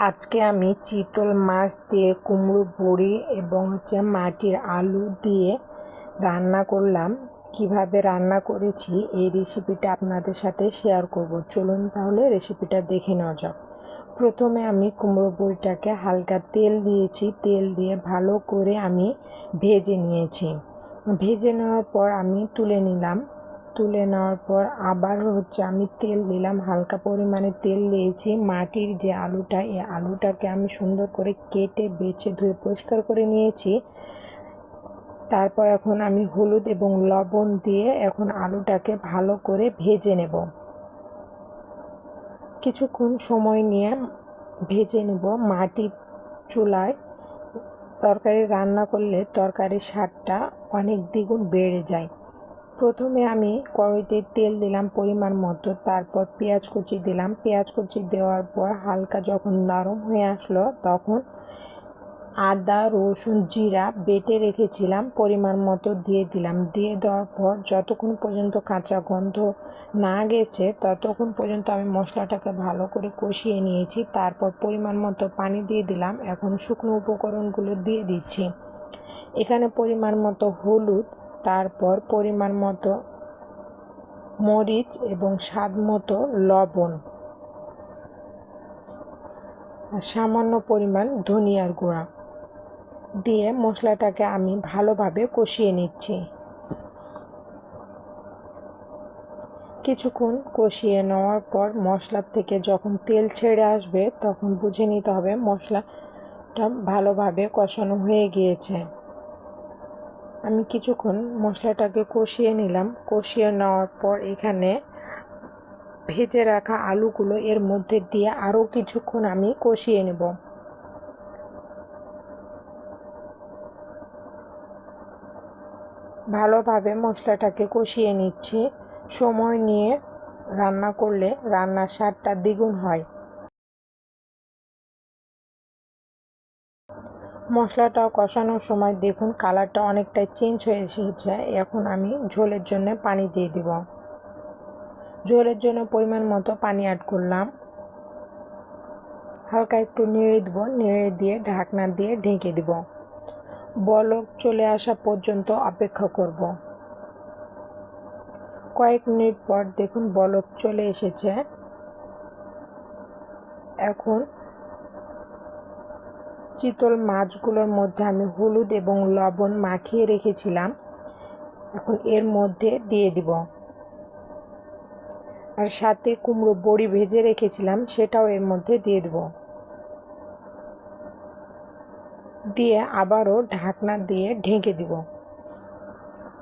আজকে আমি চিতল মাছ দিয়ে কুমড়ো বড়ি এবং মাটির আলু দিয়ে রান্না করলাম। কিভাবে রান্না করেছি এই রেসিপিটা আপনাদের সাথে শেয়ার করব। চলুন তাহলে রেসিপিটা দেখে নেওয়া যাক। প্রথমে আমি কুমড়ো বড়িটাকে হালকা তেল দিয়েছি, তেল দিয়ে ভালো করে আমি ভেজে নিয়েছি। ভেজে নেওয়ার পর আমি তুলে নিলাম। তুলে নেওয়ার পর আবার আমি তেল দিলাম, হালকা পরিমাণে তেল দিয়েছি। মাটির যে আলুটা, এই আলুটাকে আমি সুন্দর করে কেটে বেছে ধুয়ে পরিষ্কার করে নিয়েছি। তারপর এখন আমি হলুদ এবং লবণ দিয়ে এখন আলুটাকে ভালো করে ভেজে নেব। কিছুক্ষণ সময় নিয়ে ভেজে নেব। মাটির চুলায় তরকারি রান্না করলে তরকারির স্বাদটা অনেক দ্বিগুণ বেড়ে যায়। প্রথমে আমি কড়াইতে তেল দিলাম পরিমাণ মতো, তারপর পেঁয়াজ কুচি দিলাম। পেঁয়াজ কুচি দেওয়ার পর হালকা যখন নরম হয়ে আসলো তখন আদা রসুন জিরা বেটে রেখেছিলাম পরিমাণ মতো দিয়ে দিলাম। দিয়ে দেওয়ার পর যতক্ষণ পর্যন্ত কাঁচা গন্ধ না গেছে ততক্ষণ পর্যন্ত আমি মশলাটাকে ভালো করে কষিয়ে নিয়েছি। তারপর পরিমাণ মতো পানি দিয়ে দিলাম। এখন শুকনো উপকরণগুলো দিয়ে দিচ্ছি। এখানে পরিমাণ মতো হলুদ, তারপর পরিমাণ মতো মরিচ এবং স্বাদ মতো লবণ, সামান্য পরিমাণ ধনিয়ার গুঁড়া দিয়ে মশলাটাকে আমি ভালোভাবে কষিয়ে নিচ্ছি। কিছুক্ষণ কষিয়ে নেওয়ার পর মশলার থেকে যখন তেল ছেড়ে আসবে তখন বুঝে নিতে হবে মশলাটা ভালোভাবে কষানো হয়ে গিয়েছে। আমি কিছুক্ষণ মশলাটাকে কষিয়ে নিলাম। কষিয়ে নেওয়ার পর এখানে ভেজে রাখা আলুগুলো এর মধ্যে দিয়ে আরও কিছুক্ষণ আমি কষিয়ে নেব। ভালোভাবে মশলাটাকে কষিয়ে নিচ্ছি। সময় নিয়ে রান্না করলে রান্নার স্বাদটা দ্বিগুণ হয়। মশলাটা কষানোর সময় দেখুন কালারটা অনেকটাই চেঞ্জ হয়ে এসেছে। এখন আমি ঝোলের জন্য পানি দিয়ে দেব। ঝোলের জন্য পরিমাণ মতো পানি অ্যাড করলাম। হালকা একটু নেড়ে দেব, নেড়ে দিয়ে ঢাকনা দিয়ে ঢেকে দেব। বলক চলে আসা পর্যন্ত অপেক্ষা করব। কয়েক মিনিট পর দেখুন বলক চলে এসেছে। এখন চিতল মাছগুলোর মধ্যে আমি হলুদ এবং লবণ মাখিয়ে রেখেছিলাম, এখন এর মধ্যে দিয়ে দিব। আর সাথে কুমড়ো বড়ি ভেজে রেখেছিলাম সেটাও এর মধ্যে দিয়ে দেব। দিয়ে আবারও ঢাকনা দিয়ে ঢেকে দিব।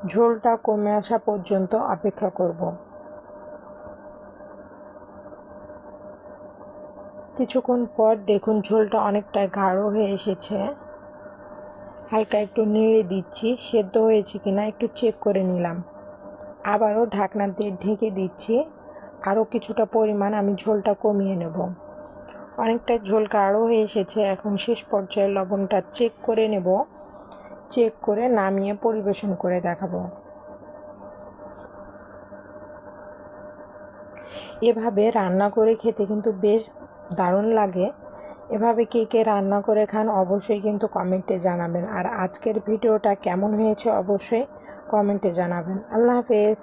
ঝোলটা কমে আসা পর্যন্ত অপেক্ষা করব। কিছুক্ষণ পর দেখুন ঝোলটা অনেকটা গাঢ় হয়ে এসেছে। হালকা একটু নেড়ে দিচ্ছি, সেদ্ধ হয়েছে কিনা একটু চেক করে নিলাম। আবারও ঢাকনা দিয়ে ঢেকে দিচ্ছি। আরও কিছুটা পরিমাণ আমি ঝোলটা কমিয়ে নেব। অনেকটা ঝোল গাঢ় হয়ে এসেছে। এখন শেষ পর্যায়ে লবণটা চেক করে নেব। চেক করে নামিয়ে পরিবেশন করে দেখাবো। এভাবে রান্না করে খেতে কিন্তু বেশ দারুণ লাগে। এভাবে কে কে রান্না করে খান অবশ্যই কিন্তু কমেন্টে জানাবেন। আর আজকের ভিডিওটা কেমন হয়েছে অবশ্যই কমেন্টে জানাবেন। আল্লাহ হাফেজ।